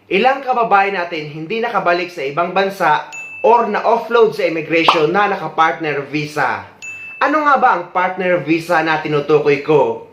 Ilang kababayan natin hindi nakabalik sa ibang bansa or na-offload sa immigration na naka-partner visa. Ano nga ba ang partner visa na tinutukoy ko?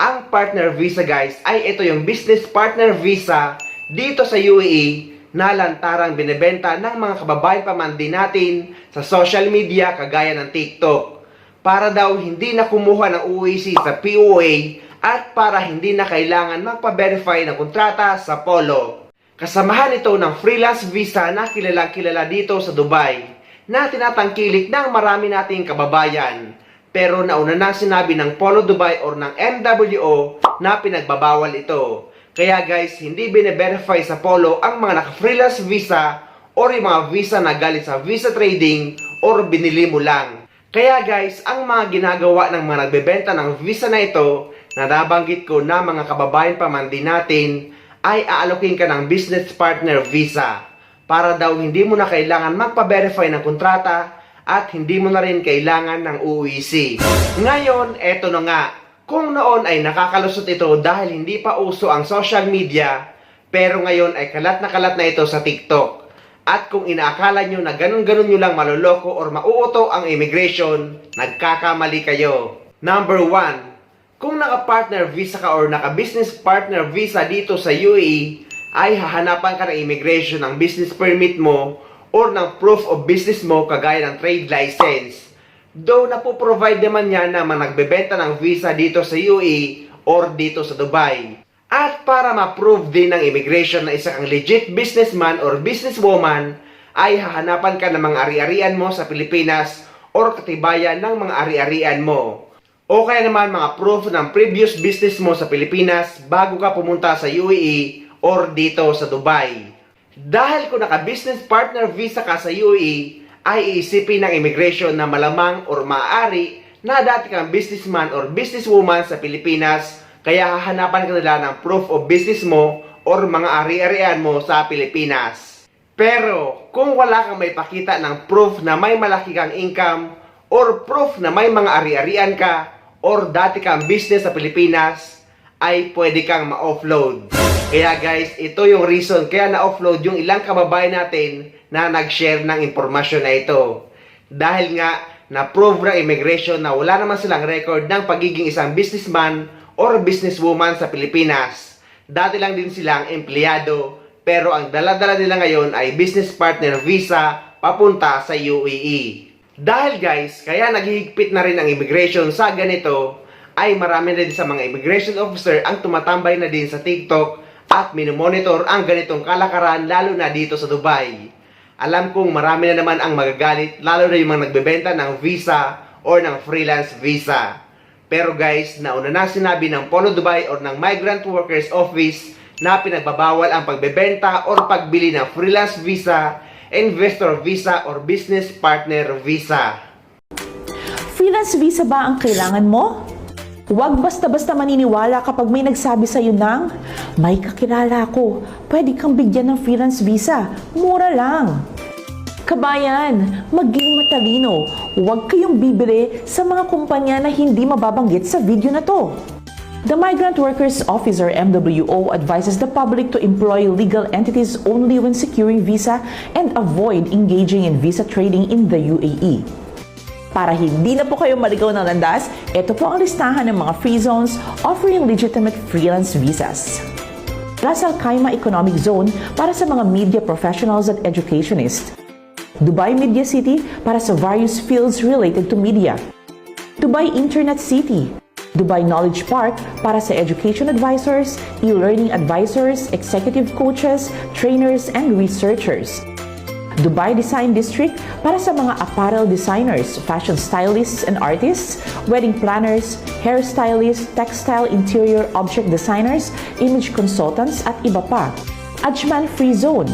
Ang partner visa guys ay ito yung business partner visa dito sa UAE na lantarang binebenta ng mga kababayan pamandi natin sa social media kagaya ng TikTok. Para daw hindi na kumuha ng UAC sa POA at para hindi na kailangan magpa-verify ng kontrata sa Polo. Kasamahan ito ng freelance visa na kilalang kilala dito sa Dubai na tinatangkilik ng marami nating kababayan. Pero nauna nang sinabi ng Polo Dubai or ng MWO na pinagbabawal ito. Kaya guys, hindi bine-verify sa Polo ang mga naka-freelance visa or yung mga visa na galing sa visa trading or binili mo lang. Kaya guys, ang mga ginagawa ng mga nagbebenta ng visa na ito na nabanggit ko na mga kababayan pamandi natin ay aalokin ka ng business partner visa para daw hindi mo na kailangan magpa-verify ng kontrata at hindi mo na rin kailangan ng UEC. Ngayon, eto na nga. Kung noon ay nakakalusot ito dahil hindi pa uso ang social media, pero ngayon ay kalat na ito sa TikTok. At kung inaakala nyo na ganun-ganun nyo lang maloloko or mauuto ang immigration, nagkakamali kayo. Number 1, kung naka-partner visa ka or naka-business partner visa dito sa UAE, ay hahanapan ka ng immigration ng business permit mo or ng proof of business mo kagaya ng trade license. Though napoprovide naman yan na mga nagbebenta ng visa dito sa UAE or dito sa Dubai. At para ma-prove din ng immigration na isa kang legit businessman or businesswoman, ay hahanapan ka ng mga ari-arian mo sa Pilipinas or katibayan ng mga ari-arian mo. O kaya naman mga proof ng previous business mo sa Pilipinas bago ka pumunta sa UAE or dito sa Dubai. Dahil kung naka-business partner visa ka sa UAE, ay iisipin ng immigration na malamang or maaari na dati kang businessman or businesswoman sa Pilipinas. Kaya hahanapan ka nila ng proof of business mo or mga ari-arian mo sa Pilipinas. Pero kung wala kang may pakita ng proof na may malaki kang income or proof na may mga ari-arian ka or dati kang business sa Pilipinas, ay pwede kang ma-offload. Kaya guys, ito yung reason kaya na-offload yung ilang kababayan natin na nag-share ng impormasyon na ito. Dahil nga, na-prove ng immigration na wala naman silang record ng pagiging isang businessman or businesswoman sa Pilipinas. Dati lang din silang empleyado, pero ang dala-dala nila ngayon ay business partner visa papunta sa UAE. Dahil guys, kaya naghihigpit na rin ang immigration sa ganito, ay marami na din sa mga immigration officer ang tumatambay na din sa TikTok at minomonitor ang ganitong kalakaran lalo na dito sa Dubai. Alam kong marami na naman ang magagalit lalo na yung mga nagbebenta ng visa or ng freelance visa. Pero guys, nauna na sinabi ng Polo Dubai or ng Migrant Workers Office na pinagbabawal ang pagbebenta or pagbili ng freelance visa, investor visa or business partner visa. Freelance visa ba ang kailangan mo? Huwag basta-basta maniniwala kapag may nagsabi sa'yo ng, may kakilala ko, pwede kang bigyan ng freelance visa, mura lang. Kabayan, maging matalino. Huwag kayong bibili sa mga kumpanya na hindi mababanggit sa video na to. The Migrant Workers Office or MWO advises the public to employ legal entities only when securing visa and avoid engaging in visa trading in the UAE. Para hindi na po kayo maligaw ng landas, ito po ang listahan ng mga free zones offering legitimate freelance visas. Ras Al Khaimah Economic Zone para sa mga media professionals at educationists. Dubai Media City para sa various fields related to media. Dubai Internet City. Dubai Knowledge Park para sa education advisors, e-learning advisors, executive coaches, trainers, and researchers. Dubai Design District para sa mga apparel designers, fashion stylists and artists, wedding planners, hairstylists, textile interior object designers, image consultants at iba pa. Ajman Free Zone.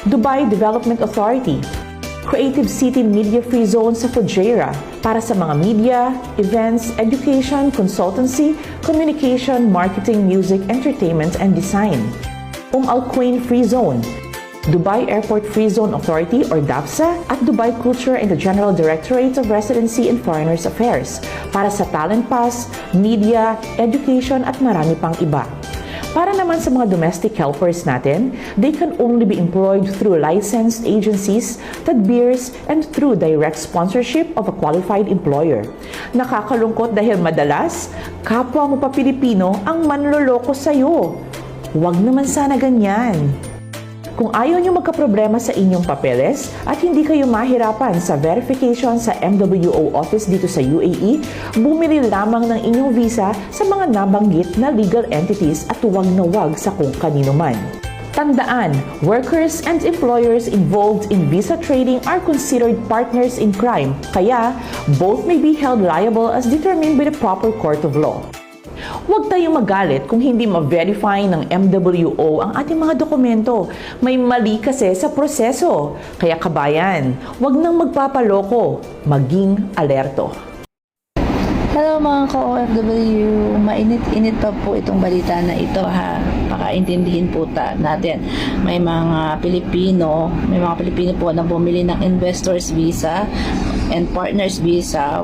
Dubai Development Authority. Creative City Media Free Zone sa Fujairah para sa mga media, events, education, consultancy, communication, marketing, music, entertainment, and design. Al Quwain Free Zone. Dubai Airport Free Zone Authority or DAPSA at Dubai Culture and the General Directorate of Residency and Foreigners Affairs para sa talent pass, media, education at marami pang iba. Para naman sa mga domestic helpers natin, they can only be employed through licensed agencies, tadbirs, and through direct sponsorship of a qualified employer. Nakakalungkot dahil madalas, kapwa mo pa Pilipino ang manloloko sa'yo. Huwag naman sana ganyan. Kung ayaw nyo magkaproblema sa inyong papeles at hindi kayo mahirapan sa verification sa MWO office dito sa UAE, bumili lamang ng inyong visa sa mga nabanggit na legal entities at huwag na huwag sa kung kanino man. Tandaan, workers and employers involved in visa trading are considered partners in crime, kaya both may be held liable as determined by the proper court of law. Huwag tayong magalit kung hindi ma-verify ng MWO ang ating mga dokumento. May mali kasi sa proseso. Kaya kabayan, huwag nang magpapaloko. Maging alerto. Hello mga ka-OFW, mainit-init pa po itong balita na ito ha. Pakaintindihin po natin. May mga Pilipino po na bumili ng investors visa and partners visa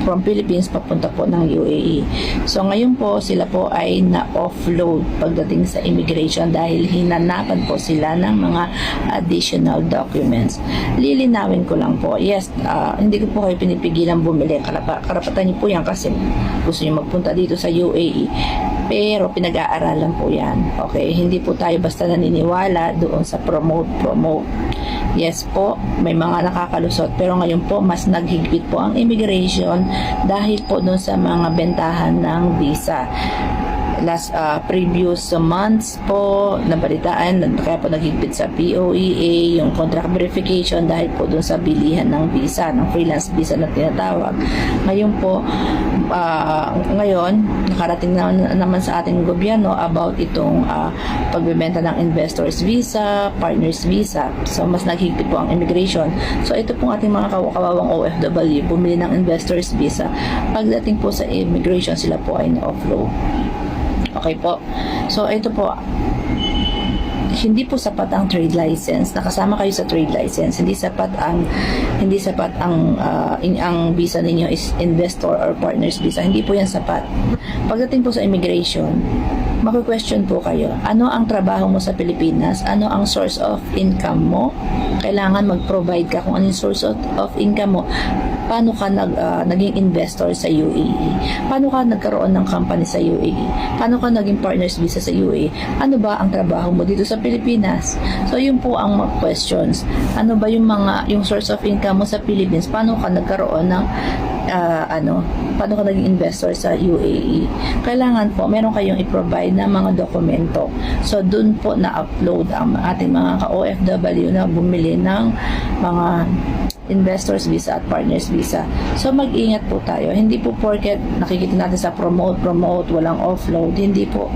from Philippines papunta po ng UAE. So ngayon po sila po ay na-offload pagdating sa immigration dahil hinanapan po sila ng mga additional documents. Lilinawin ko lang po, yes, hindi ko po kayo pinipigilan bumili. Karapatan niyo po yan kasi gusto niyo magpunta dito sa UAE. Pero pinag-aaralan po yan. Okay, hindi po tayo basta naniniwala doon sa promote. Yes po, may mga nakakalusot pero ngayon po mas naghigpit po ang immigration dahil po doon sa mga bentahan ng visa. Previous months po nabalitaan kaya po naghigpit sa POEA yung contract verification dahil po doon sa bilihan ng visa, ng freelance visa na tinatawag. Ngayon po nakarating naman sa ating gobyerno about itong pagbebenta ng investors visa, partners visa. So mas naghigpit po ang immigration. So ito pong ating mga kawawang OFW bumili ng investors visa. Pagdating po sa immigration sila po ay na-offload. Okay po. So ito po, hindi po sapat ang trade license. Nakasama kayo sa trade license. Hindi sapat ang visa ninyo is investor or partners visa. Hindi po yan sapat. Pagdating po sa immigration, maki-question po kayo. Ano ang trabaho mo sa Pilipinas? Ano ang source of income mo? Kailangan mag-provide ka kung ano yung source of income mo. Paano ka naging investor sa UAE? Paano ka nagkaroon ng company sa UAE? Paano ka naging partners visa sa UAE? Ano ba ang trabaho mo dito sa Pilipinas? So yun po ang mga questions. Ano ba yung source of income mo sa Philippines? Paano ka nagkaroon ng paano ka naging investor sa UAE? Kailangan po meron kayong i-provide na mga dokumento. So dun po na-upload ang ating mga ka-OFW na bumili ng mga investors visa at partners visa. So mag-ingat po tayo. Hindi po porket nakikita natin sa promote, walang offload. Hindi po.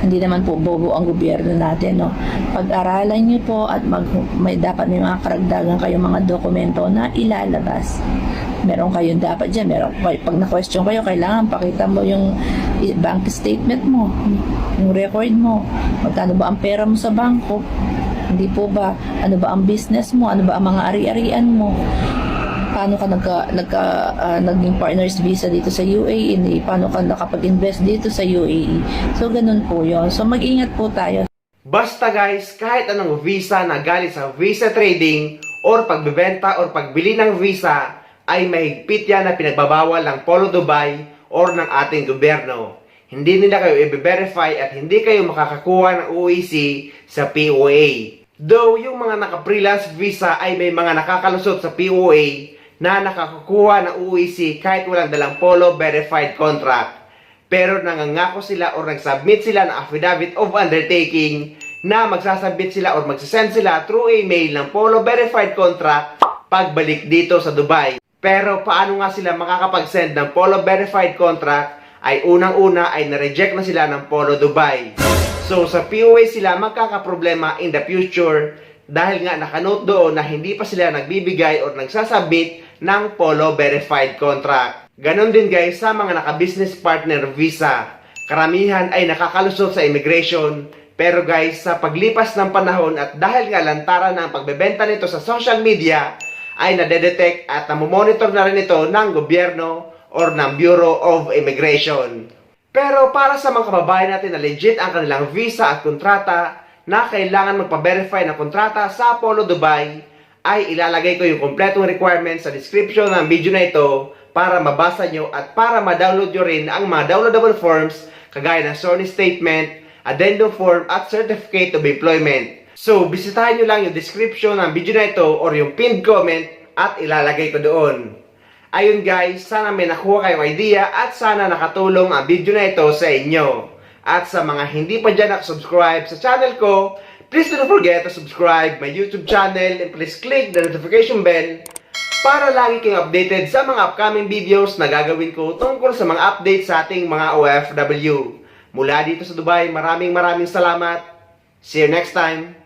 Hindi naman po bobo ang gobyerno natin, no. Pag-aralan niyo po at dapat may mga karagdagan kayong mga dokumento na ilalabas. Meron kayong dapat dyan. Pag na-question kayo, kailangan pakita mo yung bank statement mo, yung record mo. Magkano ba ang pera mo sa bangko? Hindi po ba? Ano ba ang business mo? Ano ba ang mga ari-arian mo? Paano ka naging partners visa dito sa UAE? Paano ka nakapag-invest dito sa UAE? So, ganun po yon. So, mag-ingat po tayo. Basta guys, kahit anong visa na galing sa visa trading or pagbebenta or pagbili ng visa, ay mahigpit yan na pinagbabawal ng Polo Dubai or ng ating gobyerno. Hindi nila kayo i-verify at hindi kayo makakakuha ng OEC sa POA. Though yung mga naka-freelance visa ay may mga nakakalusot sa POA na nakakakuha ng OEC kahit walang dalang Polo verified contract. Pero nangangako sila or nagsubmit sila ng affidavit of undertaking na magsasubmit sila or magsasend sila through email ng Polo verified contract pagbalik dito sa Dubai. Pero paano nga sila makakapag-send ng Polo verified contract ay unang-una ay na-reject na sila ng Polo Dubai. So sa POA sila magkakaproblema in the future dahil nga nakanote doon na hindi pa sila nagbibigay or nagsasubmit ng Polo verified contract. Ganon din guys sa mga naka-business partner visa. Karamihan ay nakakalusot sa immigration. Pero guys, sa paglipas ng panahon at dahil nga lantaran ng pagbebenta nito sa social media, ay nadedetect at namomonitor na rin ito ng gobyerno or ng Bureau of Immigration. Pero para sa mga kababayan natin na legit ang kanilang visa at kontrata na kailangan magpa-verify ng kontrata sa Apollo Dubai, ay ilalagay ko yung kompletong requirements sa description ng video na ito para mabasa nyo at para ma-download nyo rin ang mga downloadable forms kagaya ng SORNI statement, addendum form at certificate of employment. So, bisitahin nyo lang yung description ng video na ito or yung pinned comment at ilalagay ko doon. Ayun guys, sana may nakuha kayong idea at sana nakatulong ang video na ito sa inyo. At sa mga hindi pa dyan nakasubscribe sa channel ko, please don't forget to subscribe my YouTube channel and please click the notification bell para lagi kayong updated sa mga upcoming videos na gagawin ko tungkol sa mga updates sa ating mga OFW. Mula dito sa Dubai, maraming salamat. See you next time.